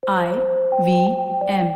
IVM.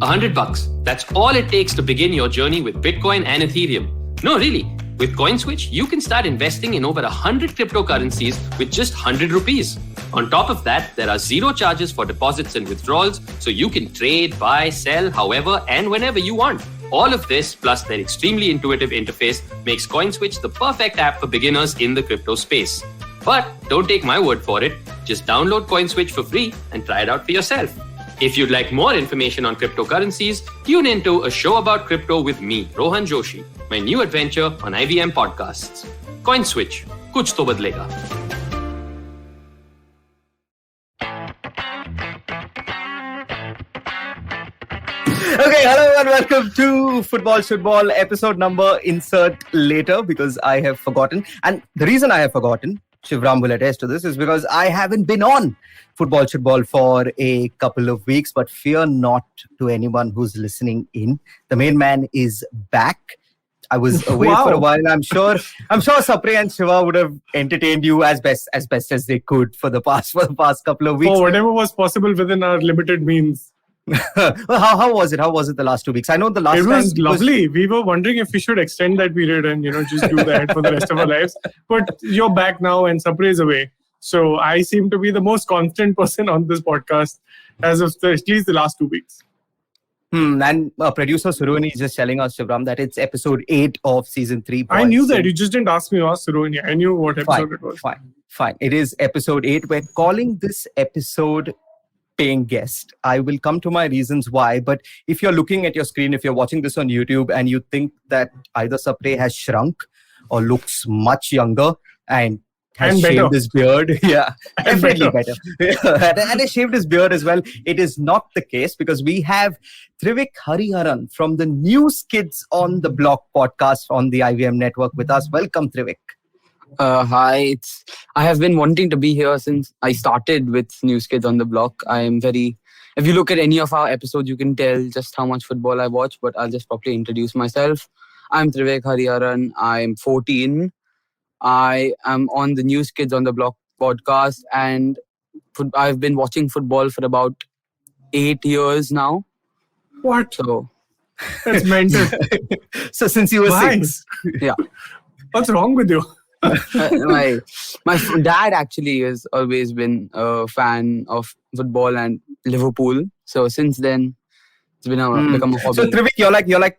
$100. That's all it takes to begin your journey with Bitcoin and Ethereum. No, really. With CoinSwitch, you can start investing in over 100 cryptocurrencies with just 100 rupees. On top of that, there are zero charges for deposits and withdrawals, so you can trade, buy, sell, however and whenever you want. All of this, plus their extremely intuitive interface, makes CoinSwitch the perfect app for beginners in the crypto space. But don't take my word for it. Just download CoinSwitch for free and try it out for yourself. If you'd like more information on cryptocurrencies, tune into A Show About Crypto with me, Rohan Joshi, my new adventure on IVM Podcasts. CoinSwitch, kuch to badlega. Okay, hello and welcome to Football Shootball episode number insert later because I have forgotten. And the reason I have forgotten, Shivram will attest to this, is because I haven't been on Football Shootball for a couple of weeks. But fear not to anyone who's listening in. The main man is back. I was away for a while. I'm sure Sapre and Shiva would have entertained you as best as they could for the past couple of weeks. For whatever was possible within our limited means. Well, how was it? How was it the last 2 weeks? I know the last time it was lovely. We were wondering if we should extend that period and just do that for the rest of our lives. But you're back now and Sapre is away. So I seem to be the most constant person on this podcast as of at least the last 2 weeks. And producer Suroni is just telling us, Shivram, that it's episode 8 of season 3. I knew that. You just didn't ask me to ask Suroni. I knew what episode it was. Fine. It is episode 8. We're calling this episode Paying Guest. I will come to my reasons why. But if you're looking at your screen, if you're watching this on YouTube and you think that either Sapre has shrunk or looks much younger and has shaved his beard. Yeah, definitely better. And has shaved his beard as well. It is not the case because we have Trivik Hariharan from the News Kids on the Block podcast on the IVM network with us. Welcome, Trivik. Hi. I have been wanting to be here since I started with News Kids on the Block. If you look at any of our episodes, you can tell just how much football I watch, but I'll just properly introduce myself. I'm Trivik Hariharan. I'm 14. I am on the News Kids on the Block podcast and I've been watching football for about 8 years now. What? So that's mental. So since you were 6. Yeah. What's wrong with you? My dad actually has always been a fan of football and Liverpool. So since then, it's been become a hobby. So Trivik,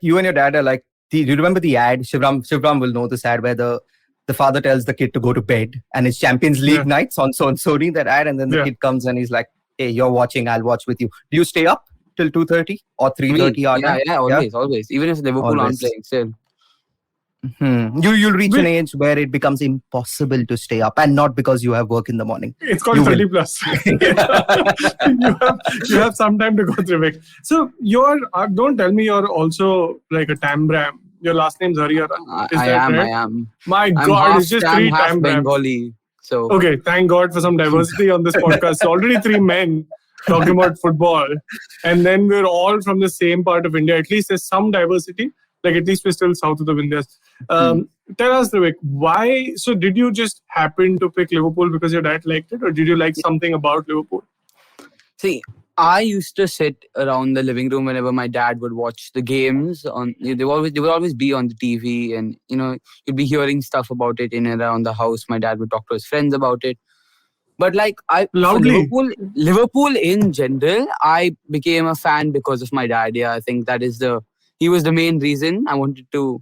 you and your dad are like. Do you remember the ad? Shivram will know this ad where the father tells the kid to go to bed and it's Champions League nights on Sony, that ad, and then the kid comes and he's like, "Hey, you're watching, I'll watch with you." Do you stay up till 2:30 or 3:30? Always. Even if Liverpool aren't playing still. You'll reach an age where it becomes impossible to stay up, and not because you have work in the morning. It's called 30 plus. you have some time to go through it. So don't tell me you're also like a Tambram. Your last name's Hariharan. I am. My God, it's just 3 half Tambram. Bengali. So okay, thank God for some diversity on this podcast. So already 3 men talking about football, and then we're all from the same part of India. At least there's some diversity. Like at least we're still south of the Vindhyas. Tell us, Trivik, why? So did you just happen to pick Liverpool because your dad liked it, or did you like something about Liverpool? See, I used to sit around the living room whenever my dad would watch the games. They would always be on the TV, and you'd be hearing stuff about it in and around the house. My dad would talk to his friends about it. But Liverpool in general, I became a fan because of my dad. Yeah, I think he was the main reason I wanted to.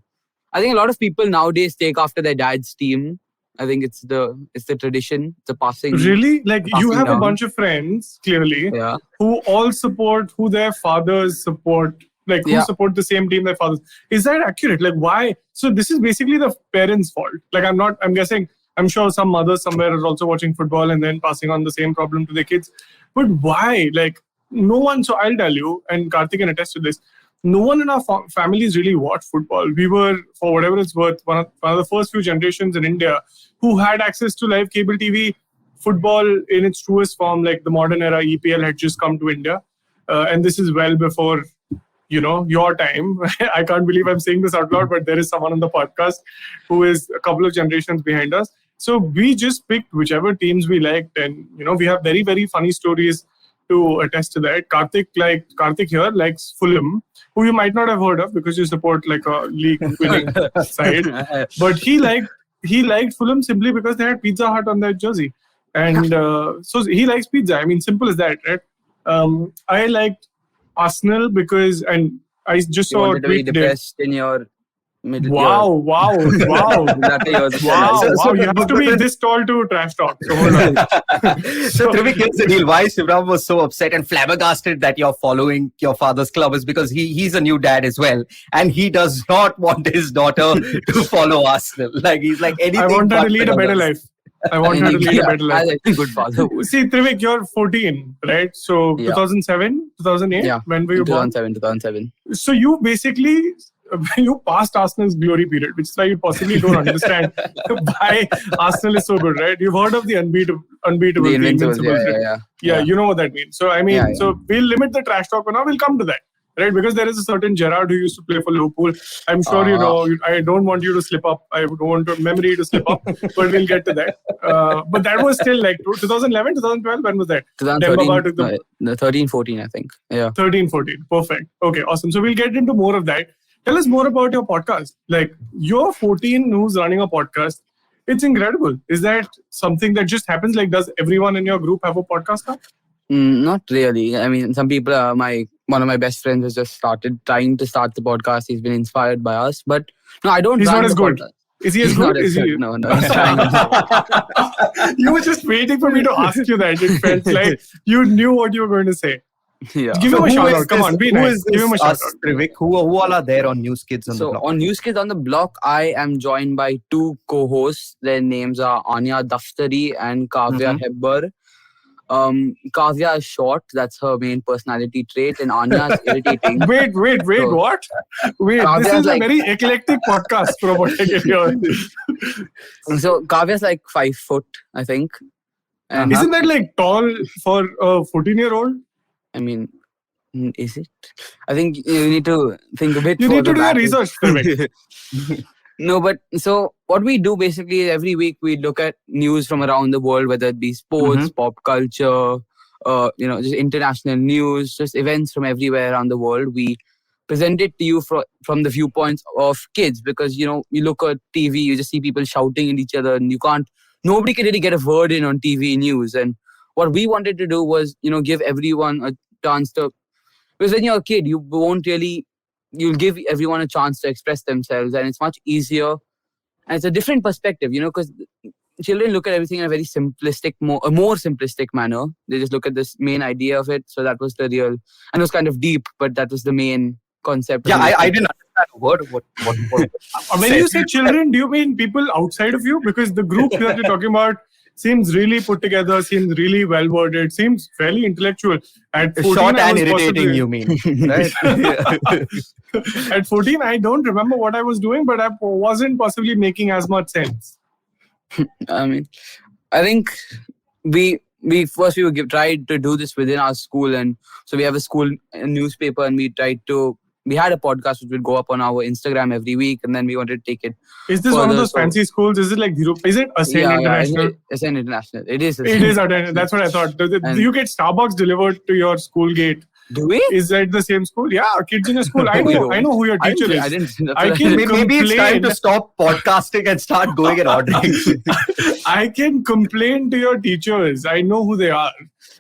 I think a lot of people nowadays take after their dad's team. I think it's the tradition, the passing. Really? Like you have a bunch of friends, clearly, who all support who their fathers support. Like who support the same team their fathers. Is that accurate? Like why? So this is basically the parents' fault. Like I'm sure some mothers somewhere are also watching football and then passing on the same problem to their kids. But why? Like no one. So I'll tell you, and Karthik can attest to this. No one in our families really watched football. We were, for whatever it's worth, one of the first few generations in India who had access to live cable TV. Football in its truest form, like the modern era EPL, had just come to India. And this is well before, your time. I can't believe I'm saying this out loud, but there is someone on the podcast who is a couple of generations behind us. So we just picked whichever teams we liked, and we have very, very funny stories to attest to that. Karthik here likes Fulham, who you might not have heard of because you support like a league-winning side. But he liked Fulham simply because they had Pizza Hut on their jersey, and so he likes pizza. I mean, simple as that, right? I liked Arsenal because, and I just saw a tweet. You wanted to be the best in your middle. Wow! Exactly. Wow! You have to be this tall to trash talk. So hold on. So Trivik, here's the deal. Why Shivram was so upset and flabbergasted that you're following your father's club is because he's a new dad as well, and he does not want his daughter to follow Arsenal. Like he's like anything. I want her to lead a better others. life. I want her to lead a better life. As a good father. See, Trivik, you're 14, right? So 2007, 2008. Yeah. When were you born? 2007. So you basically passed Arsenal's glory period, which is why you possibly don't understand why Arsenal is so good, right? You've heard of the unbeatable, the invincible. Yeah, you know what that means. So I mean, so we'll limit the trash talk for now. We'll come to that, right? Because there is a certain Gerrard who used to play for Liverpool. I'm sure you know. I don't want you to slip up. I don't want your memory to slip up, but we'll get to that. But that was still like 2011, 2012. When was that? 2013, 13, 14, I think. Yeah. 13, 14. Perfect. Okay, awesome. So we'll get into more of that. Tell us more about your podcast. Like, you're 14 who's running a podcast. It's incredible. Is that something that just happens? Like, does everyone in your group have a podcast now? Not really. I mean, some people one of my best friends has just trying to start the podcast. He's been inspired by us. But no, I don't. He's not as good. Podcast. Is he as good? Is he? No. He's trying. You were just waiting for me to ask you that. It felt like you knew what you were going to say. Yeah. Give him a shout out. Come on, be nice. Give him a shout out. Trivik, who all are there on News Kids on the Block? So on News Kids on the Block, I am joined by two co-hosts. Their names are Anya Daftari and Kavya Hebbar. Kavya is short. That's her main personality trait. And Anya is irritating. Wait, so, what? Wait, Kavya's this is a very eclectic podcast from what I can hear. So Kavya's like 5 foot, I think. And isn't that like tall for a 14-year-old? I mean, is it? I think you need to think a bit. You need to do your research. No, but so what we do basically is every week we look at news from around the world, whether it be sports, pop culture, just international news, just events from everywhere around the world. We present it to you from the viewpoints of kids because, you look at TV, you just see people shouting at each other and nobody can really get a word in on TV news. And what we wanted to do was, give everyone a chance to, because when you're a kid, you'll give everyone a chance to express themselves and it's much easier. And it's a different perspective, because children look at everything in a very simplistic, more simplistic manner. They just look at this main idea of it. So that was the real, and it was kind of deep, but that was the main concept. Yeah, I didn't understand a word of what when you say children, do you mean people outside of you? Because the group that you're talking about seems really put together, seems really well worded, seems fairly intellectual. At 14, short and irritating, you mean? Right? At 14, I don't remember what I was doing, but I wasn't possibly making as much sense. I mean, I think we tried to do this within our school, and so we have a school newspaper, and we had a podcast which would go up on our Instagram every week, and then we wanted to take it. Is this one of those fancy schools? Is it like is it Ascend International? Yeah, Ascend International. It is. It is. That's what I thought. Do you get Starbucks delivered to your school gate? Do we? Is that the same school? Yeah, kids in a school. I know who your teacher is. Maybe it's time to stop podcasting and start going and ordering. I can complain to your teachers. I know who they are.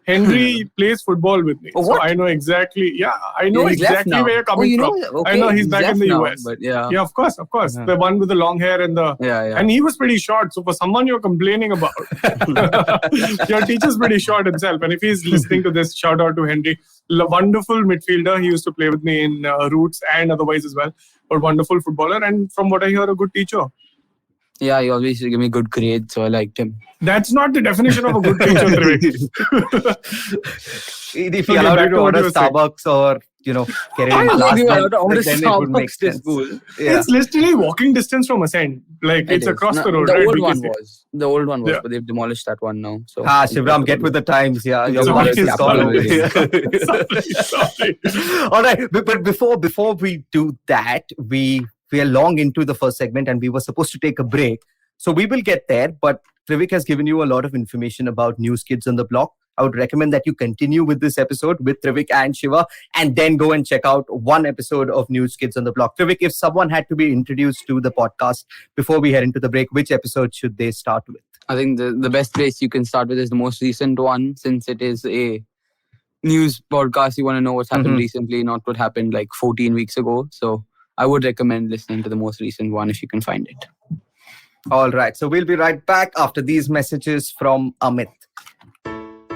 Henry plays football with me. So I know exactly. Yeah, I know exactly where you're coming from. Okay, I know he's back in the US. But yeah, of course. Yeah. The one with the long hair and the... And he was pretty short. So for someone you're complaining about, your teacher's pretty short himself. And if he's listening to this, shout out to Henry. Wonderful midfielder. He used to play with me in Roots and otherwise as well. But wonderful footballer. And from what I hear, a good teacher. Yeah, he always used to give me good grades, so I liked him. That's not the definition of a good teacher, If he allowed you to order Starbucks or, It's literally walking distance from Ascend. Like, it's across the road. The old one was, but they've demolished that one now. So Shivram, get with the times. Yeah, sorry. All right, but before we do that, we are long into the first segment and we were supposed to take a break. So we will get there, but Trivik has given you a lot of information about News Kids on the Block. I would recommend that you continue with this episode with Trivik and Shiva, and then go and check out one episode of News Kids on the Block. Trivik, if someone had to be introduced to the podcast before we head into the break, which episode should they start with? I think the best place you can start with is the most recent one, since it is a news podcast. You want to know what's happened recently, not what happened like 14 weeks ago. So I would recommend listening to the most recent one if you can find it. All right. So we'll be right back after these messages from Amit.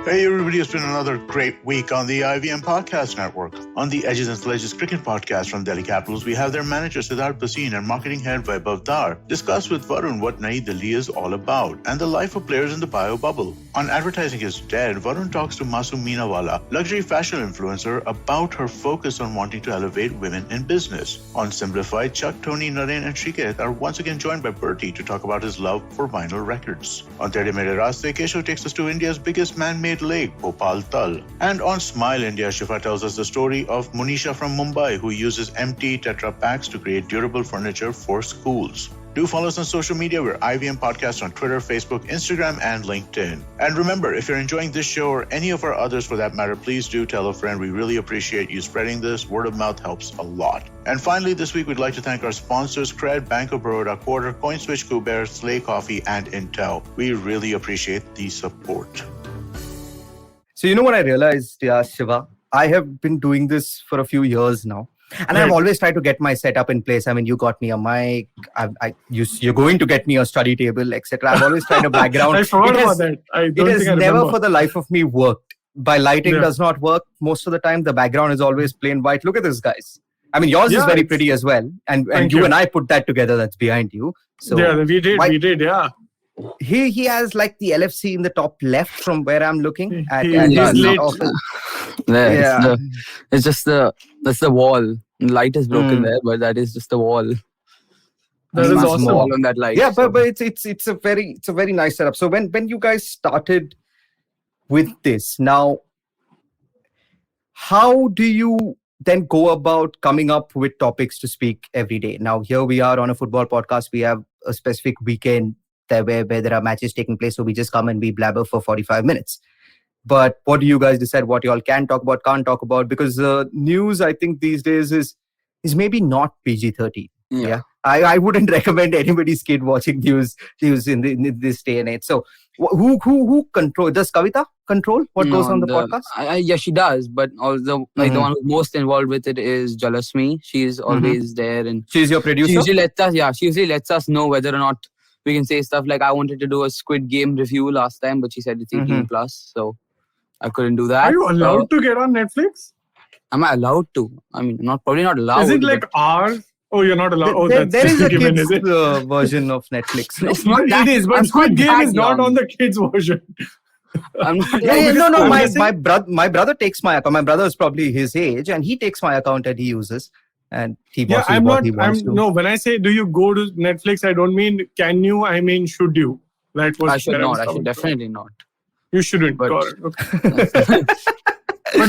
Hey everybody, it's been another great week on the IVM Podcast Network. On the Edges and Sledges Cricket Podcast from Delhi Capitals, we have their manager Siddharth Bhasin and marketing head Vaibhav Dar discuss with Varun what Nayi Delhi is all about and the life of players in the bio bubble. On Advertising is Dead, Varun talks to Masoom Meenawala, luxury fashion influencer, about her focus on wanting to elevate women in business. On Simplified, Chuck, Tony, Naren and Shrikeet are once again joined by Bertie to talk about his love for vinyl records. On Tere Mere Raaste, Keshav takes us to India's biggest man-made lake, Bhopal Tal. And on Smile India, Shifa tells us the story of Monisha from Mumbai, who uses empty Tetra packs to create durable furniture for schools. Do follow us on social media. We're IVM Podcast on Twitter, Facebook, Instagram, and LinkedIn. And remember, if you're enjoying this show or any of our others for that matter, please do tell a friend. We really appreciate you spreading this. Word of mouth helps a lot. And finally, this week, we'd like to thank our sponsors, Cred, Bank of Baroda, Quarter, CoinSwitch, Kuber, Slay Coffee, and Intel. We really appreciate the support. So you know what I realized, Shiva? I have been doing this for a few years now. And I've always tried to get my setup in place. I mean, you got me a mic. You're going to get me a study table, etc. I've always tried a background. I forgot about that. It has never for the life of me worked. By lighting does not work. Most of the time, the background is always plain white. Look at this, guys. I mean, yours is very pretty as well. And you and I put that together. That's behind you. So yeah, we did. Yeah. He has like the LFC in the top left from where I'm looking. It's just that's the wall. The light is broken there, but that is just the wall. That is awesome. Wall on that light. Yeah, but it's a very nice setup. So when you guys started with this, now how do you then go about coming up with topics to speak every day? Now here we are on a football podcast. We have a specific weekend where there are matches taking place, so we just come and we blabber for 45 minutes. But what do you guys decide what you all can talk about, can't talk about? Because news, I think these days is maybe not PG-13. Yeah. I wouldn't recommend anybody's kid watching news in this day and age. So who control? Does Kavita control what goes on the podcast? Yeah, she does. But also, the one who's most involved with it is Jalasmi. She's always there, and she's your producer. She usually lets us know whether or not we can say stuff like, I wanted to do a Squid Game review last time, but she said it's 18 plus, so I couldn't do that. Are you allowed to get on Netflix? Am I allowed to? I mean, probably not allowed. Is it like ours? Oh, you're not allowed. There is a kids version of Netflix. No? It's not that, it is, but Squid Game is not on the kids version. My brother takes my account. My brother is probably his age, and he takes my account that he uses. And he watches what he wants to. No, when I say do you go to Netflix, I don't mean can you, I mean should you. That was I should not. I should definitely not. You shouldn't. But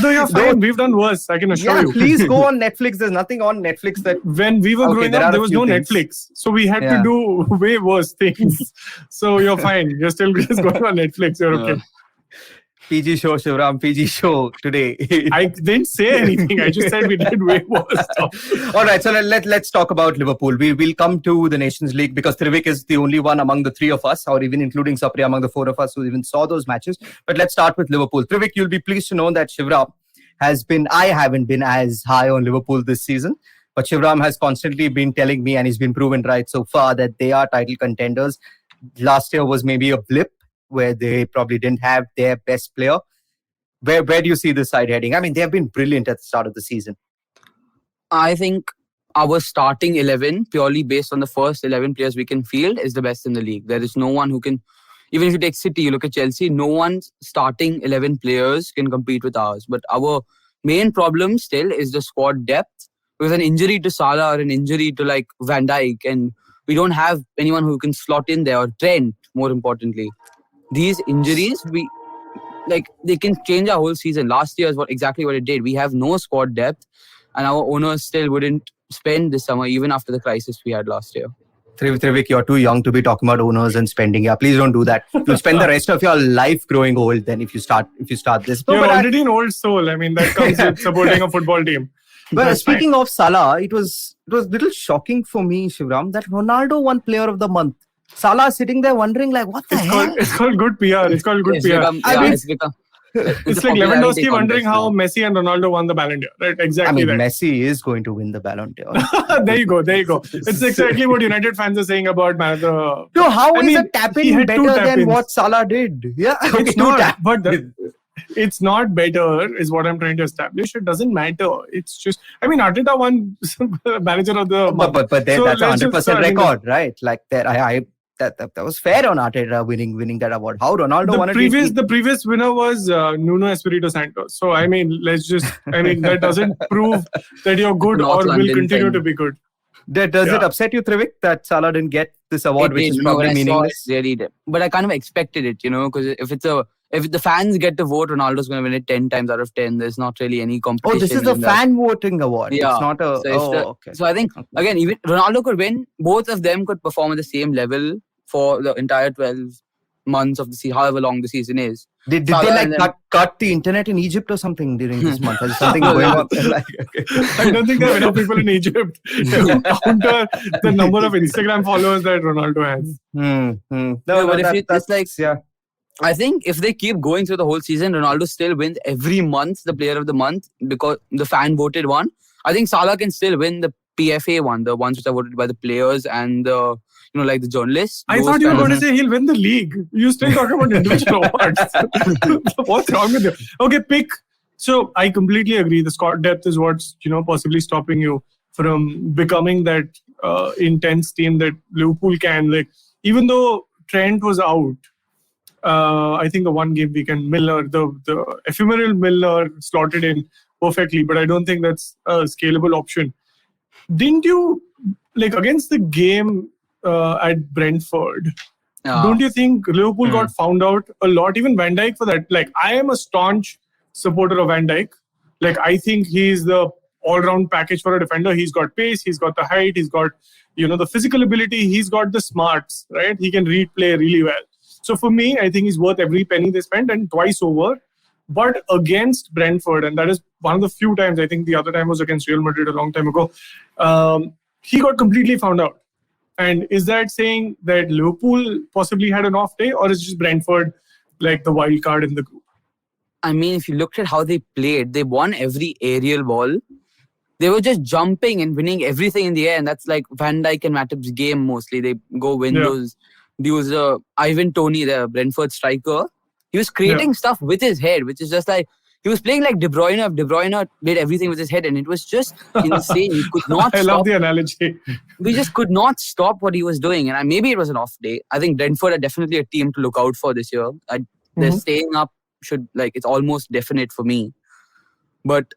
no, you're fine. We've done worse, I can assure you. Please go on Netflix. There's nothing on Netflix that... When we were growing up, there was no Netflix. So we had to do way worse things. So you're fine. You're still just going on Netflix. You're okay. PG show, Shivram. PG show today. I didn't say anything. I just said we did way worse stuff. All right, so let's talk about Liverpool. We'll come to the Nations League because Trivik is the only one among the three of us, or even including Sapri among the four of us who even saw those matches. But let's start with Liverpool. Trivik, you'll be pleased to know that Shivram I haven't been as high on Liverpool this season. But Shivram has constantly been telling me, and he's been proven right so far, that they are title contenders. Last year was maybe a blip, where they probably didn't have their best player. Where do you see this side heading? I mean, they have been brilliant at the start of the season. I think our starting 11, purely based on the first 11 players we can field, is the best in the league. There is no one who can, even if you take City, you look at Chelsea, no one's starting 11 players can compete with ours. But our main problem still is the squad depth. With an injury to Salah or an injury to like Van Dijk, and we don't have anyone who can slot in there, or Trent, more importantly. These injuries, they can change our whole season. Last year is exactly what it did. We have no squad depth, and our owners still wouldn't spend this summer, even after the crisis we had last year. Trivik, you're too young to be talking about owners and spending. Yeah, please don't do that. You'll spend the rest of your life growing old then if you start this. You're already an old soul. I mean, that comes with supporting a football team. But speaking of Salah, it was a little shocking for me, Shivram, that Ronaldo won Player of the Month. Salah sitting there wondering like, what the hell? It's called good PR. It's called good PR. It's like Lewandowski wondering how Messi and Ronaldo won the Ballon d'Or, right? Exactly. I mean, Messi is going to win the Ballon d'Or. There you go. It's exactly what United fans are saying about the. No, how is a tap-in better than what Salah did? Yeah, it's not. It's not better, is what I'm trying to establish. It doesn't matter. It's just, I mean, Arteta won manager of the month. But that's a 100% record, right? Like that, that was fair on Arteta winning that award. How Ronaldo won it? The previous winner was Nuno Espirito Santo. So I mean, that doesn't prove that you're good or will continue to be good. Does it upset you, Trivik, that Salah didn't get this award, which is probably meaningless? Really did. But I kind of expected it, because if the fans get to vote, Ronaldo's going to win it 10 times out of 10. There's not really any competition. Oh, this is a fan voting award. Yeah. It's not a... okay. So I think, again, even Ronaldo could win. Both of them could perform at the same level for the entire 12 months of the season, however long the season is. Did they cut the internet in Egypt or something during this month? Is something going on? I don't think there are enough people in Egypt to counter the number of Instagram followers that Ronaldo has. I think if they keep going through the whole season, Ronaldo still wins every month the Player of the Month because the fan voted one. I think Salah can still win the PFA one, the ones which are voted by the players and the the journalists. I thought you were going to say he'll win the league. You still talking about individual awards. What's wrong with you? Okay, pick. So I completely agree. The squad depth is what's possibly stopping you from becoming that intense team that Liverpool can. Like, even though Trent was out. I think the one game weekend, Milner, the ephemeral Milner slotted in perfectly, but I don't think that's a scalable option. Didn't you, against the game at Brentford, don't you think Liverpool got found out a lot? Even Van Dijk for that. I am a staunch supporter of Van Dijk. I think he's the all-round package for a defender. He's got pace, he's got the height, he's got, the physical ability, he's got the smarts, right? He can read play really well. So for me, I think he's worth every penny they spent and twice over. But against Brentford, and that is one of the few times, I think the other time was against Real Madrid a long time ago, he got completely found out. And is that saying that Liverpool possibly had an off day, or is just Brentford the wild card in the group? I mean, if you looked at how they played, they won every aerial ball. They were just jumping and winning everything in the air. And that's Van Dijk and Matip's game mostly. They go win those. There was Ivan Toney, the Brentford striker. He was creating stuff with his head, which is just he was playing like De Bruyne. De Bruyne did everything with his head, and it was just insane. He could not I love the analogy. We just could not stop what he was doing. And maybe it was an off day. I think Brentford are definitely a team to look out for this year. They're staying up. It's almost definite for me. But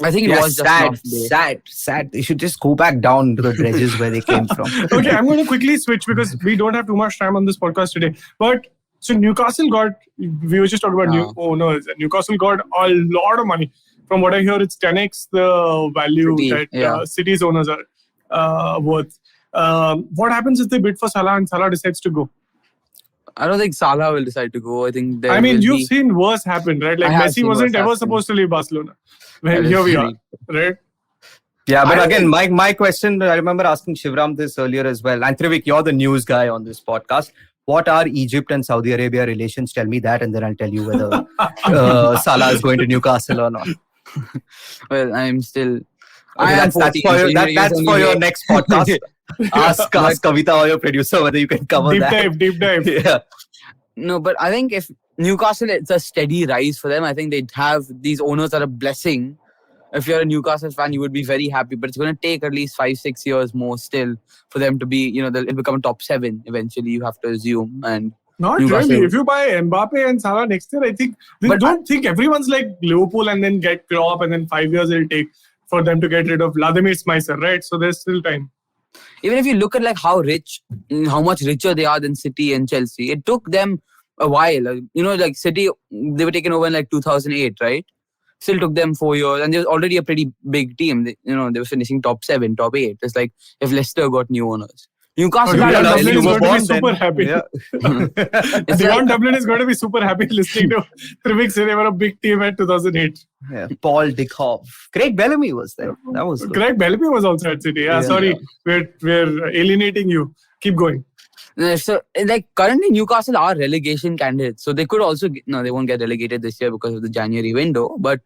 I think it was just sad. They should just go back down to the dredges where they came from. Okay, I'm going to quickly switch because we don't have too much time on this podcast today. But so Newcastle we were just talking about new owners. And Newcastle got a lot of money. From what I hear, it's 10x the value that City's owners are worth. What happens if they bid for Salah and Salah decides to go? I don't think Salah will decide to go. I think you've seen worse happen, right? Messi wasn't ever supposed to leave Barcelona. Well, here we are, right? Yeah, but again, my question, I remember asking Shivram this earlier as well. And Trivik, you're the news guy on this podcast. What are Egypt and Saudi Arabia relations? Tell me that, and then I'll tell you whether Salah is going to Newcastle or not. Well, I'm still... That's for your next podcast. Ask Kavita or your producer whether you can cover Deep dive. Yeah. No, but I think if Newcastle, it's a steady rise for them. I think they'd have these owners are a blessing. If you're a Newcastle fan, you would be very happy. But it's going to take at least 5-6 years more still for them to be, they'll become a top 7 eventually, you have to assume. And not Newcastle, really. If you buy Mbappe and Salah next year, I think, don't think everyone's like Liverpool and then get Klopp and then 5 years it'll take for them to get rid of Vladimir Smicer, right? So there's still time. Even if you look at how much richer they are than City and Chelsea, it took them a while. City, they were taken over in 2008, right? Still took them 4 years, and they was already a pretty big team. They were finishing top 7, top 8. It's if Leicester got new owners. Newcastle Dion had a Dublin really is going to be super then. happy. Yeah. Dion Dublin is going to be super happy listening to Trivik say they were a big team at 2008. Yeah. Paul Dickhoff. Craig Bellamy was there. That was good. Craig Bellamy was also at City. Yeah, sorry, we're alienating you. Keep going. So, like, currently Newcastle are relegation candidates. So they could also, they won't get relegated this year because of the January window. But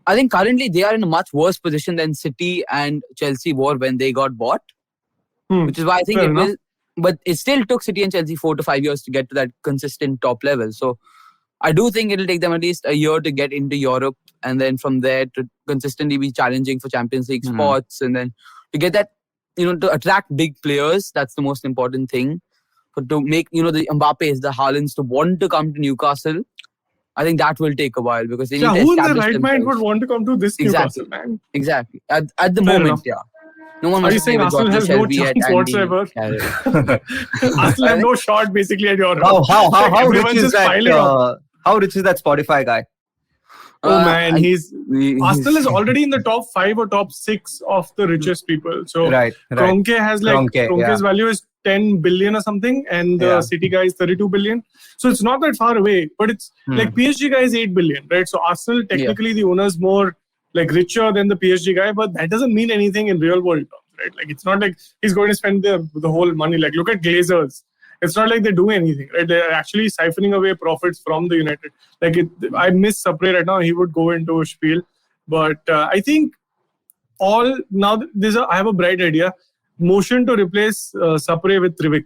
I think currently they are in a much worse position than City and Chelsea were when they got bought. Which is why I think it will. But it still took City and Chelsea 4 to 5 years to get to that consistent top level. So I do think it'll take them at least a year to get into Europe, and then from there to consistently be challenging for Champions League spots, and then to get that, to attract big players. That's the most important thing. But to make, the Mbappes, the Haalands to want to come to Newcastle, I think that will take a while because they need to who in establish their right mind themselves. would want to come to this Newcastle, man? Exactly. At the Fair moment, enough. yeah. No one Are you wants to saying play with Arsenal Dr. has no Shelby chance and whatsoever? Carroll. Arsenal have no shot basically at Europe. How Everyone's rich is just that? piling up. How rich is that Spotify guy? Oh man, he's Arsenal is already in the top 5 or top 6 of the richest people. So Right. Kroenke has Kroenke's yeah. value is 10 billion or something, and the City guy is 32 billion. So it's not that far away, but it's like PSG guy is 8 billion, right? So Arsenal technically the owner's more like richer than the PSG guy, but that doesn't mean anything in real world terms, right? Like it's not like he's going to spend the whole money. Like look at Glazers. It's not like they do anything, right? They're actually siphoning away profits from the United. I miss Sapre right now. He would go into a spiel, but I think I have a bright idea. Motion to replace Sapre with Trivik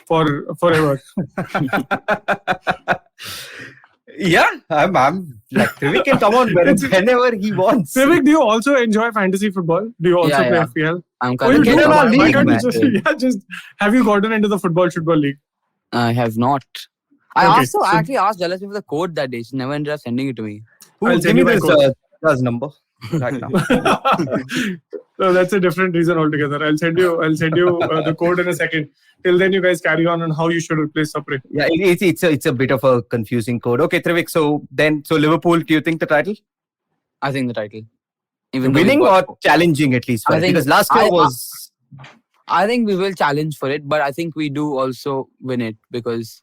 forever. Yeah, I'm like Trivik can come on whenever he wants. Trivik, do you also enjoy fantasy football? Do you also play FPL? I'm you get in our Why league, can't man. you just have you gotten into the football league? I have not. I actually asked Jalashmi for the code that day. She never ended up sending it to me. I'll Give send me you my this code. number right now. So that's a different reason altogether. I'll send you the code in a second. Till then, you guys carry on how you should replace Sapre. Yeah, it's a bit of a confusing code. Okay, Trivik. So Liverpool, do you think the title? I think the title. Winning or challenging at least? Because last year was. I think we will challenge for it, but I think we do also win it because,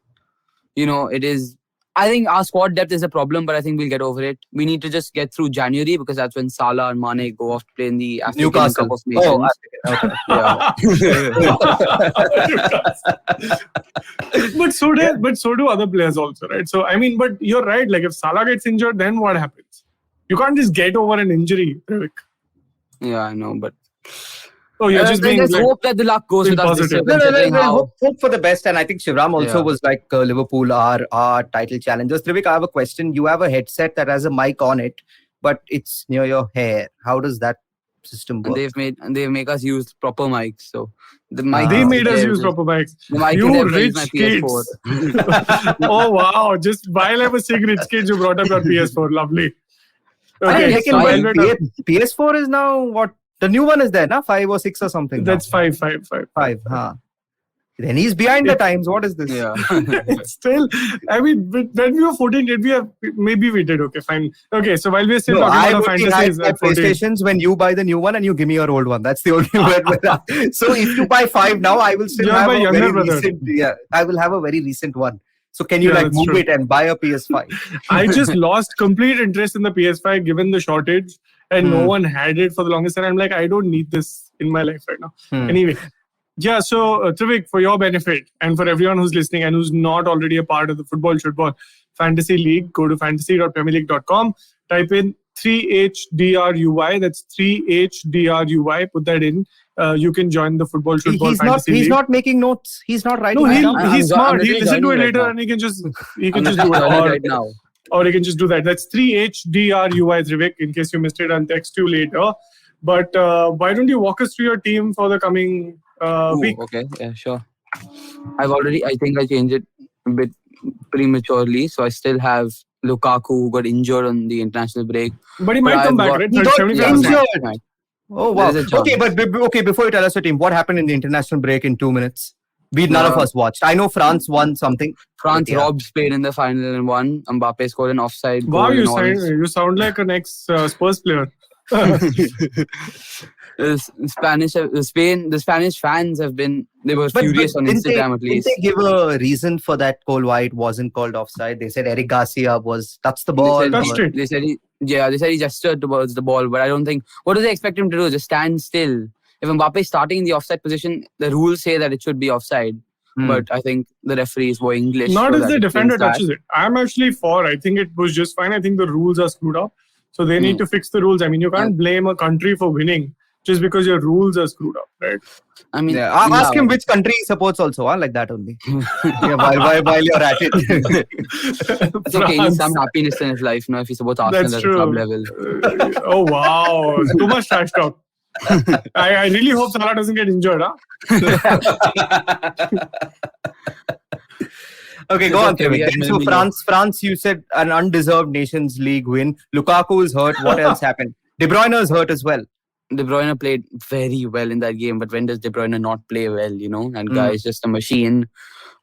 it is. I think our squad depth is a problem, but I think we'll get over it. We need to just get through January because that's when Salah and Mane go off to play in the African Newcastle Cup of Nations. But so do other players also, right? So I mean, but you're right. Like if Salah gets injured, then what happens? You can't just get over an injury, Trivik. Yeah, I know, but you're just being let's hope that the luck goes with us this year. Hope for the best, and I think Shivram also was like Liverpool are our title challengers. Trivik, I have a question. You have a headset that has a mic on it, but it's near your hair. How does that system work? They make us use proper mics, so the mic. They made us use proper mics. The mic you is rich my kids. PS4. Oh wow! Just while I was saying rich kids, you brought up your PS4. Lovely. Okay, PS4 is now what? The new one is there, na? 5 or 6 or something. That's 5. 5, huh? Then he's behind the times. What is this? Yeah. Still, I mean, when we were 14, did we have? Maybe we did. Okay, fine. Okay, so while we're still talking about fantasies, at PlayStations when you buy the new one and you give me your old one. That's the only way. So if you buy 5 now, I will still have a very recent. Yeah, I will have a very recent one. So can you move it and buy a PS5? I just lost complete interest in the PS5 given the shortage, and no one had it for the longest time. I'm like, I don't need this in my life right now. Anyway. Yeah, so Trivik, for your benefit and for everyone who's listening and who's not already a part of the Football Shootball Fantasy League, go to fantasy.premierleague.com, type in 3HDRUY, that's 3HDRUY, put that in. You can join the Football Shootball Fantasy League. He's not making notes. He's not writing. No, he's smart. He'll listen to it later and he can just do it. Right now. Or you can just do that. That's 3HDRUY, Trivik, in case you missed it. I'll text you later. But why don't you walk us through your team for the coming week? Okay, yeah, sure. I think I changed it a bit prematurely. So I still have Lukaku, who got injured on the international break. But he might come back, right? He got injured. Right. Oh, wow. Okay, before you tell us your team, what happened in the international break in 2 minutes? None of us watched. I know France won something. France robbed Spain in the final and won. Mbappe scored an offside. Wow, you sound like an ex-Spurs player. The Spanish fans they were furious on Instagram at least. Didn't they give a reason for that goal why it wasn't called offside? They said Eric Garcia touched the ball. They said he gestured towards the ball, but I don't think. What do they expect him to do? Just stand still? If Mbappe is starting in the offside position, the rules say that it should be offside. But I think the referees were English. Not if the defender touches it. I'm actually for. I think it was just fine. I think the rules are screwed up. So they need to fix the rules. I mean, you can't blame a country for winning just because your rules are screwed up, right? I mean, ask him which country he supports also, like that only. While you're at it. It's okay, he needs some happiness in his life, if he supports Arsenal at the club level. Oh, wow. Too much trash talk. I really hope Salah doesn't get injured, Okay, go on, Kevin. So France, you said an undeserved Nations League win. Lukaku is hurt. What else happened? De Bruyne is hurt as well. De Bruyne played very well in that game, but when does De Bruyne not play well, That guy is just a machine.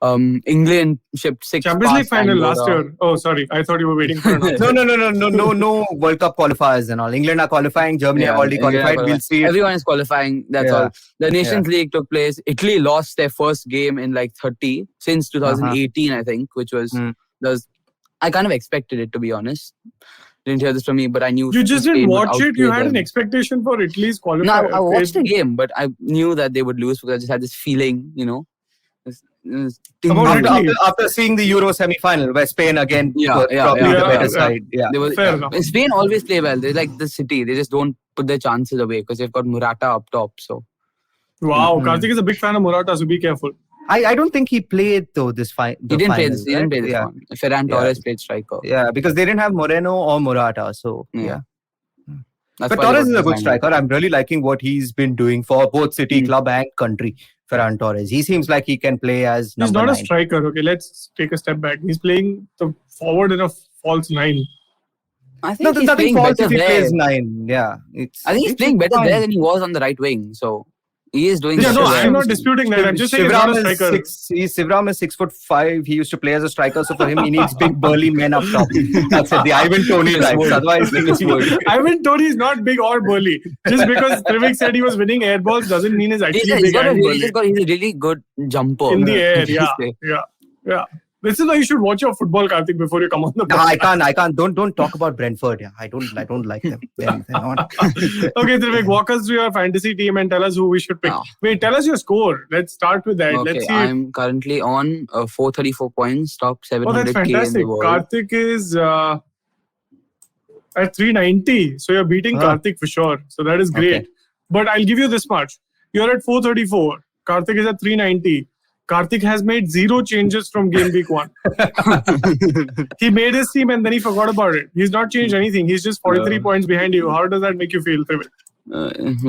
England shipped 6 Champions League final last year. Oh, sorry. I thought you were waiting for another. No World Cup qualifiers and all. England are qualifying. Germany have already qualified. We'll see. Everyone is qualifying. That's all. The Nations League took place. Italy lost their first game in 30 since 2018, I think, which was I kind of expected it, to be honest. Didn't hear this from me, but I knew. You just didn't watch it. You had an expectation for Italy's qualifier. No, I watched the game, but I knew that they would lose because I just had this feeling, After seeing the Euro semi-final where Spain again probably the better side. Spain always play well. They're like the City. They just don't put their chances away because they've got Morata up top. So. Wow, Karthik is a big fan of Morata, so be careful. I don't think he played though this final. He didn't play this one. Ferran Torres played striker. Yeah, because they didn't have Moreno or Morata. So But Torres is a good striker. I'm really liking what he's been doing for both City, club and country. Ferran Torres. He seems like he can play as number 9. He's not a striker. Okay, let's take a step back. He's playing the forward in a false 9. I think he's playing false better if he there. plays 9. Yeah, I think he's playing better there than he was on the right wing. So he is doing. I'm not disputing that. I'm just saying he's not a striker. Shivram is 6'5". He used to play as a striker, so for him, he needs big burly men up top. That's it. The Ivan Toney types. Otherwise, Ivan Toney is not big or burly. Just because Trivik said he was winning air balls doesn't mean he's actually big and burly. He's a really good jumper in the air. Yeah. This is why you should watch your football, Karthik, before you come on the podcast. I can't. Don't talk about Brentford. Yeah, I don't like them. They're not. Okay, Trivik, walk us through your fantasy team and tell us who we should pick. Wait, tell us your score. Let's start with that. Okay, Let's see. I'm currently on 434 points, top 700k that's fantastic. in the world. Karthik is at 390. So you're beating Karthik for sure. So that is great. Okay. But I'll give you this much. You're at 434. Karthik is at 390. Karthik has made 0 changes from game week 1. He made his team and then he forgot about it. He's not changed anything. He's just 43 points behind you. How does that make you feel, Trivik?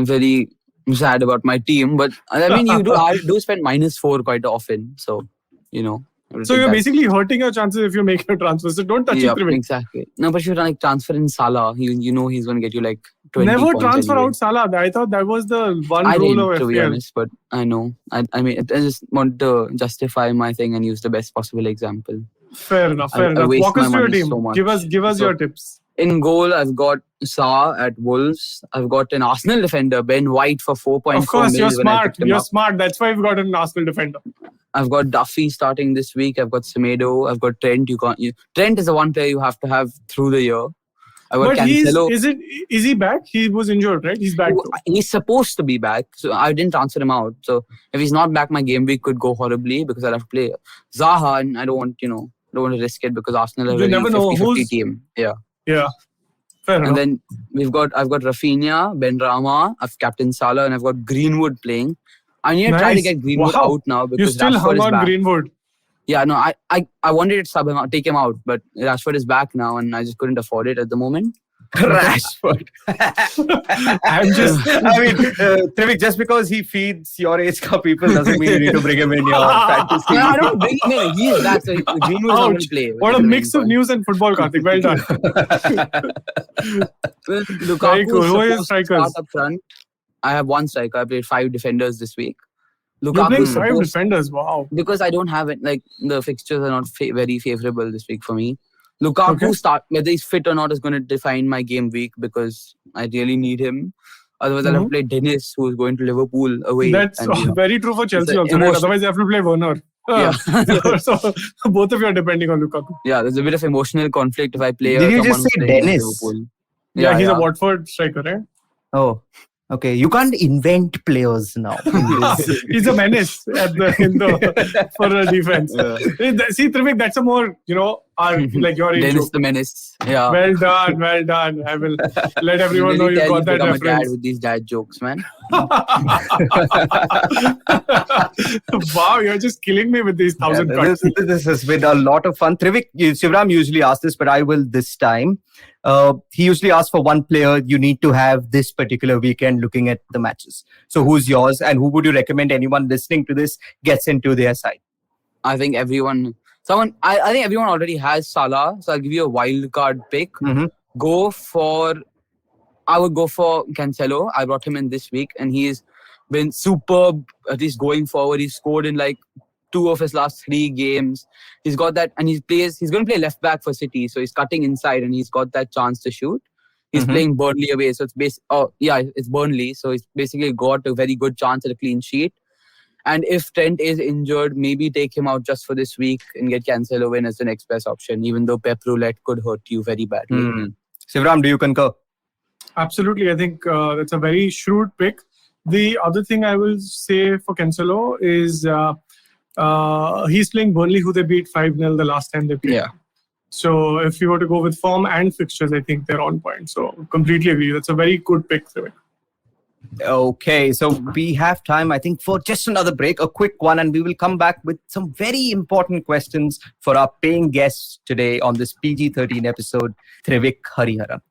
Very sad about my team. But I mean, I do spend -4 quite often. So, So you're basically hurting your chances if you make your transfer. So don't touch it, Trivik. Exactly. No, but if you transfer in Salah, he's going to get you 20 Never points transfer anyway. out Salah. I thought that was the one rule of to FPL. be honest, but I know. I mean, I just want to justify my thing and use the best possible example. Fair enough. Walk us through your team. So give us your tips. In goal, I've got Saar at Wolves. I've got an Arsenal defender, Ben White, for 4.4 Of course, you're million smart. You're smart. That's why you've got an Arsenal defender. I've got Duffy starting this week. I've got Semedo. I've got Trent. Trent is the one player you have to have through the year. But is he back? He was injured, right? He's back. He's supposed to be back. So I didn't transfer him out. So if he's not back, my game week could go horribly because I'll have to play Zaha, and I don't want to risk it because Arsenal are a 50-50 team. Yeah. Fair enough. And then I've got Rafinha, Ben Rama, I've captain Salah, and I've got Greenwood playing. I need to try to get Greenwood out now because you still Rashford hung on back. Greenwood. Yeah, no, I wanted to sub him out, take him out, but Rashford is back now, and I just couldn't afford it at the moment. Rashford. Trivik, just because he feeds your age cup people doesn't mean you need to bring him in your fantasy. No, I don't bring him in. He is back, so Greenwood's not going to play. What a mix of news and football, Karthik. Well done. Lukaku Who are your strikers? Up front. I have one striker. I played 5 defenders this week. You're playing 5 defenders, wow. Because I don't have it, the fixtures are not very favourable this week for me. Lukaku whether he's fit or not is going to define my game week because I really need him. Otherwise, I'll have to play Dennis, who's going to Liverpool away. That's very true for Chelsea also. Right? Otherwise, you have to play Werner. Yeah. So both of you are depending on Lukaku. Yeah, there's a bit of emotional conflict if I play. Did you just say Dennis? Yeah, he's a Watford striker, right? Oh, okay. You can't invent players now. He's a menace for a defense. Yeah. See, Trivik, that's a more, like your age. Dennis the Menace. Yeah. Well done. I will let everyone know you got that reference. I'm a dad with these dad jokes, man. Wow, you're just killing me with these 1,000 cuts. This has been a lot of fun. Trivik, Shivram usually asks this, but I will this time. He usually asks for one player you need to have this particular weekend looking at the matches. So who's yours and who would you recommend anyone listening to this gets into their side? I think everyone already has Salah. So I'll give you a wild card pick. Mm-hmm. I would go for Cancelo. I brought him in this week and he's been superb, at least going forward. He's scored in like 2 of his last 3 games. He's got that, and he's going to play left back for City. So he's cutting inside and he's got that chance to shoot. He's playing Burnley away. So it's Burnley. So he's basically got a very good chance at a clean sheet. And if Trent is injured, maybe take him out just for this week and get Cancelo in as the next best option, even though Pep Roulette could hurt you very badly. Shivram, do you concur? Absolutely. I think that's a very shrewd pick. The other thing I will say for Cancelo is he's playing Burnley, who they beat 5-0 the last time they played. Yeah. So if you were to go with form and fixtures, I think they're on point. So completely agree. That's a very good pick. Okay, so we have time, I think, for just another break, a quick one, and we will come back with some very important questions for our paying guests today on this PG-13 episode, Trivik Hariharan.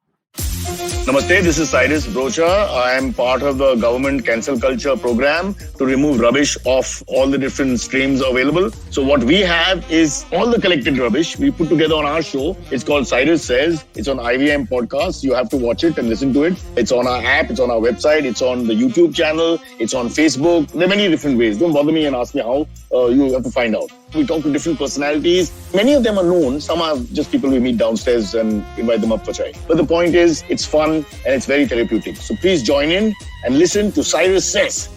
Namaste, this is Cyrus Brocha. I am part of the government cancel culture program to remove rubbish off all the different streams available. So what we have is all the collected rubbish we put together on our show. It's called Cyrus Says. It's on IVM Podcast. You have to watch it and listen to it. It's on our app. It's on our website. It's on the YouTube channel. It's on Facebook. There are many different ways. Don't bother me and ask me how. You have to find out. We talk to different personalities. Many of them are known. Some are just people we meet downstairs and invite them up for chai. But the point is, it's fun and it's very therapeutic. So please join in and listen to Cyrus Says.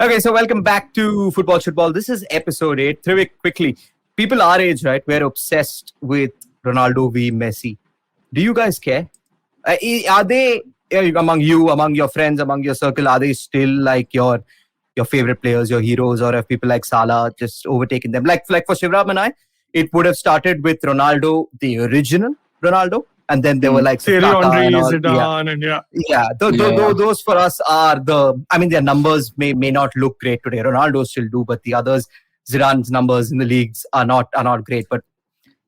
Okay, so welcome back to Football. This is episode 8. Trivik, quickly. People our age, right, we're obsessed with Ronaldo v Messi. Do you guys care? Are they, among you, among your friends, among your circle, are they still like your favorite players, your heroes, or have people like Salah just overtaken them? Like for Shivram and I, it would have started with Ronaldo, the original Ronaldo, and then there were like Thierry Henry, Zidane, and those for us are their numbers may not look great today. Ronaldo still do, but the others, Zidane's numbers in the leagues are not great. But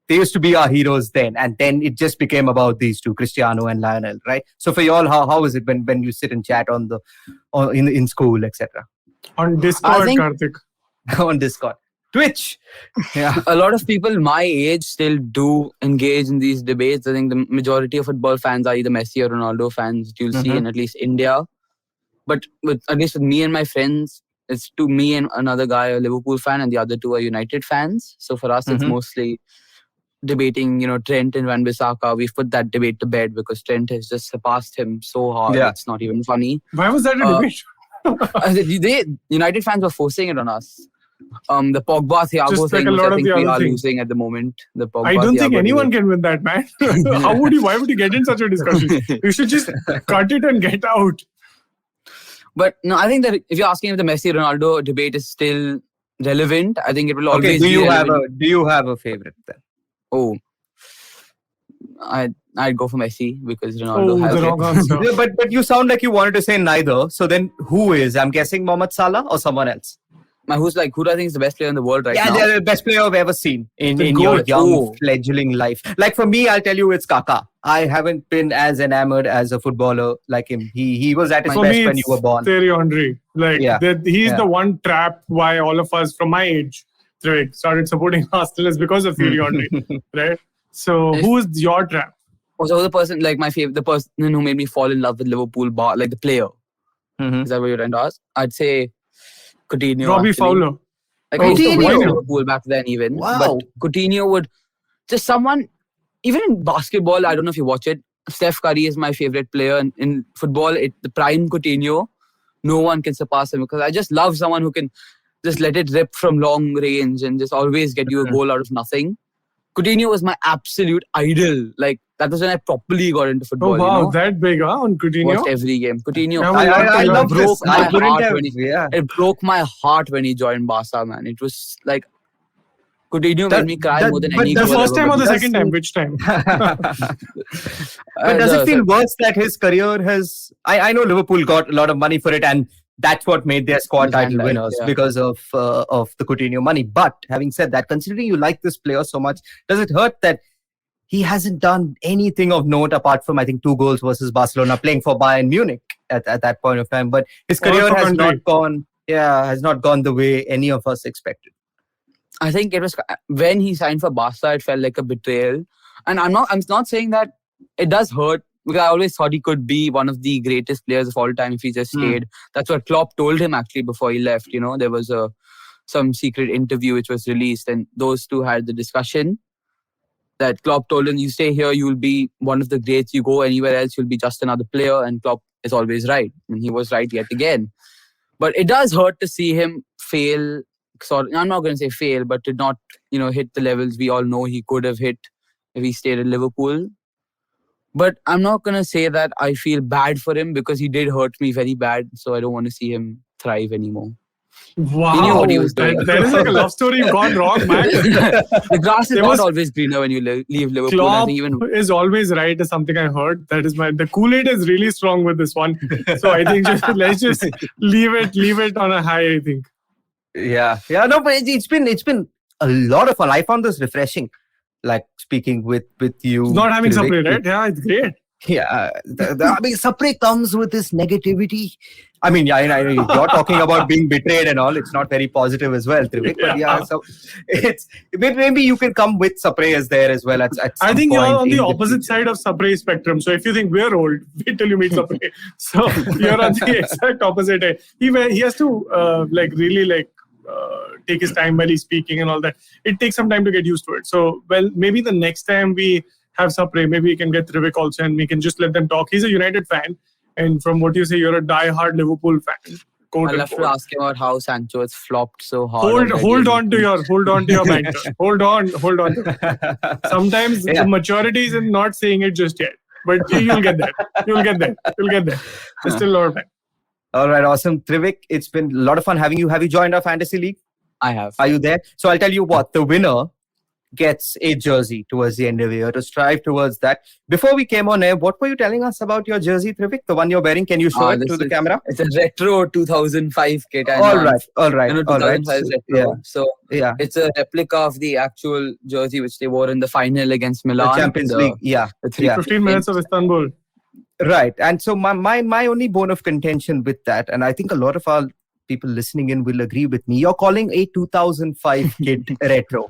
they used to be our heroes then, and then it just became about these two, Cristiano and Lionel, right? So for you all, how is it when you sit and chat in school, etc.? On Discord, Karthik. On Discord. Twitch. Yeah. A lot of people my age still do engage in these debates. I think the majority of football fans are either Messi or Ronaldo fans, you'll see in at least India. But at least with me and my friends, it's to me and another guy, a Liverpool fan, and the other 2 are United fans. So for us, it's mostly debating, Trent and Wan-Bissaka. We've put that debate to bed because Trent has just surpassed him so hard. Yeah. It's not even funny. Why was that a debate? United fans were forcing it on us. The Pogba Thiago thing, which I think we are losing at the moment. I don't think anyone can win that, man. Why would you get in such a discussion? You should just cut it and get out. But no, I think that if you're asking if the Messi Ronaldo debate is still relevant, I think it will always be relevant. Do you have a favorite then? Oh, I'd go for Messi because Ronaldo has the wrong answer. Yeah, but you sound like you wanted to say neither. So then who is? I'm guessing Mohamed Salah or someone else? Who do I think is the best player in the world right now? Yeah, they're the best player I've ever seen in your young fledgling life. Like for me, I'll tell you it's Kaká. I haven't been as enamored as a footballer like him. He was at his best when you were born. Thierry Henry. He's the one trap why all of us from my age started supporting Arsenal is because of Thierry Henry. Right? So who is your trap? So the person, like my favorite, the person who made me fall in love with Liverpool, like the player. Is that what you're trying to ask? I'd say Coutinho. Robbie Fowler. Like I used to watch Liverpool back then even. Wow. But Coutinho would just someone, even in basketball, I don't know if you watch it, Steph Curry is my favorite player in football. The prime Coutinho, no one can surpass him because I just love someone who can just let it rip from long range and just always get you a goal out of nothing. Coutinho was my absolute idol. Like, that was when I properly got into football. Oh, wow, that big, on Coutinho? Watched every game. Coutinho. I love this. It broke my heart when he joined Barca, man. It was like, Coutinho made me cry more than any goal. The first time or the second time? Which time? But does it feel worse that his career has... I know Liverpool got a lot of money for it and that's what made their squad title winners because of the Coutinho money. But having said that, considering you like this player so much, does it hurt that he hasn't done anything of note apart from, I think, 2 goals versus Barcelona, playing for Bayern Munich at that point of time? But his career has not gone the way any of us expected. I think it was when he signed for Barca, it felt like a betrayal. And I'm not saying that it does hurt, because I always thought he could be one of the greatest players of all time if he just stayed. That's what Klopp told him actually before he left. You know, there was some secret interview which was released, and those two had the discussion that Klopp told him, you stay here, you'll be one of the greats. You go anywhere else, you'll be just another player. And Klopp is always right. And he was right yet again. But it does hurt to see him fail. I'm not going to say fail, but did not, hit the levels we all know he could have hit if he stayed at Liverpool. But I'm not going to say that I feel bad for him because he did hurt me very bad. So I don't want to see him thrive anymore. Wow. He knew what he was doing. That is like a love story you've gone wrong, man. The grass is not always greener when you leave Liverpool. Klopp is always right is something I heard. That is the Kool-Aid is really strong with this one. So I think let's just leave it on a high, I think. Yeah. No, but it's been a lot of fun. I found this refreshing. Like speaking with you. It's not having Sapre, right? Yeah, it's great. Yeah. Sapre comes with this negativity. I mean, I know you're talking about being betrayed and all. It's not very positive as well, Trivik. But so it's maybe you can come with Sapre as there as well at some I think point you're on the opposite side of Sapre spectrum. So if you think we're old, wait till you meet Sapre. So you're on the exact opposite. He has to take his time while he's speaking and all that. It takes some time to get used to it. So, maybe the next time we have Sapre, maybe we can get Trivik also and we can just let them talk. He's a United fan. And from what you say, you're a die-hard Liverpool fan. I'll have to ask him about how Sancho has flopped so hard. Hold on to your banter. Hold on. Sometimes the maturity is in not saying it just yet. But you'll get there. There's still a lot of time. All right, awesome. Trivik, it's been a lot of fun having you. Have you joined our fantasy league? I have. Are you there? So I'll tell you what, the winner gets a jersey towards the end of the year to strive towards that. Before we came on air, what were you telling us about your jersey, Trivik? The one you're wearing? Can you show it to the camera? It's a retro 2005 kit. All right. 2005 retro. So it's a replica of the actual jersey which they wore in the final against Milan. The Champions League, The 15 minutes of Istanbul. Right. And so my only bone of contention with that, and I think a lot of our people listening in will agree with me, you're calling a 2005 kit retro.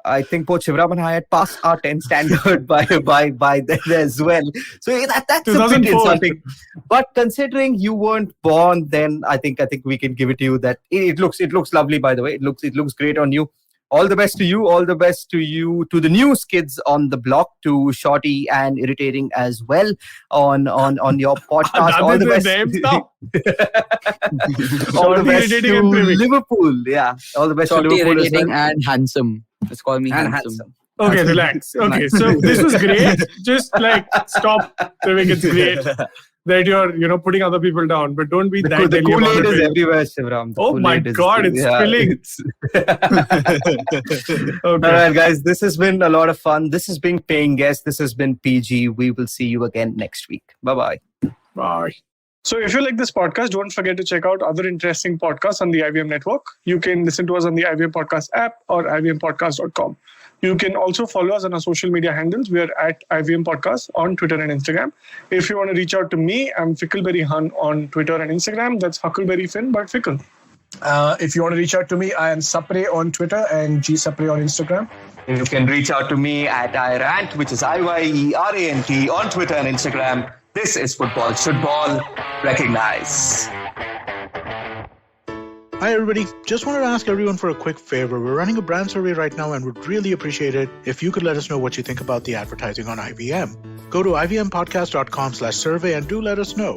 I think both Shivram and I had passed our 10 standard by then as well. So that's a bit insulting. But considering you weren't born then, I think we can give it to you that it looks lovely, by the way. It looks great on you. All the best to you. All the best to you, to the new kids on the block, to Shorty and Irritating as well on your podcast. All the best. All the best to Liverpool. Yeah. All the best Shorty, to Liverpool Irritating and Handsome. Just call me handsome. Okay, relax. Okay, so this was great. Just stop, Trivik. It's great that you're putting other people down, but don't be that. The Kool-Aid is everywhere, Shivram. Oh my God, it's spilling. Okay. All right, guys, this has been a lot of fun. This has been Paying Guest. This has been PG. We will see you again next week. Bye-bye. Bye. So if you like this podcast, don't forget to check out other interesting podcasts on the IVM network. You can listen to us on the IVM Podcast app or ivmpodcast.com. You can also follow us on our social media handles. We are at IVM Podcast on Twitter and Instagram. If you want to reach out to me, I'm Fickleberry Hun on Twitter and Instagram. That's Huckleberry Finn, but Fickle. If you want to reach out to me, I am Sapre on Twitter and G Sapre on Instagram. You can reach out to me at iRant, which is IYERANT on Twitter and Instagram. This is Football Should Ball. Recognize. Hi everybody, just wanted to ask everyone for a quick favor. We're running a brand survey right now and would really appreciate it if you could let us know what you think about the advertising on IVM. Go to ivmpodcast.com/survey and do let us know.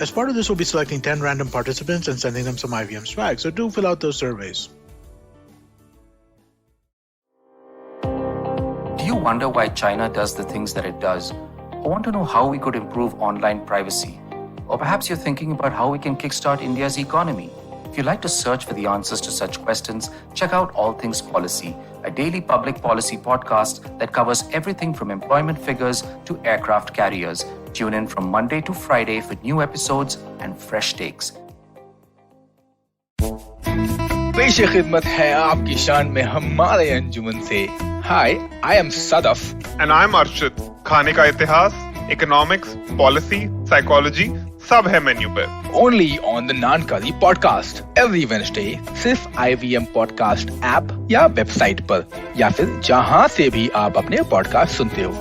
As part of this, we'll be selecting 10 random participants and sending them some IVM swag, so do fill out those surveys. Do you wonder why China does the things that it does? Or want to know how we could improve online privacy? Or perhaps you're thinking about how we can kickstart India's economy. If you'd like to search for the answers to such questions, check out All Things Policy, a daily public policy podcast that covers everything from employment figures to aircraft carriers. Tune in from Monday to Friday for new episodes and fresh takes. पेश खिदमत है आपकी शान में हमारे अंजुमन से. Hi, I am Sadaf. And I'm Arshit. खाने का इतिहास, economics, policy, psychology, सब है मेन्यू पे. Only on the Nankari podcast every Wednesday, सिर्फ IVM podcast ऐप या वेबसाइट पर या फिर जहां से भी आप अपने पॉडकास्ट सुनते हो.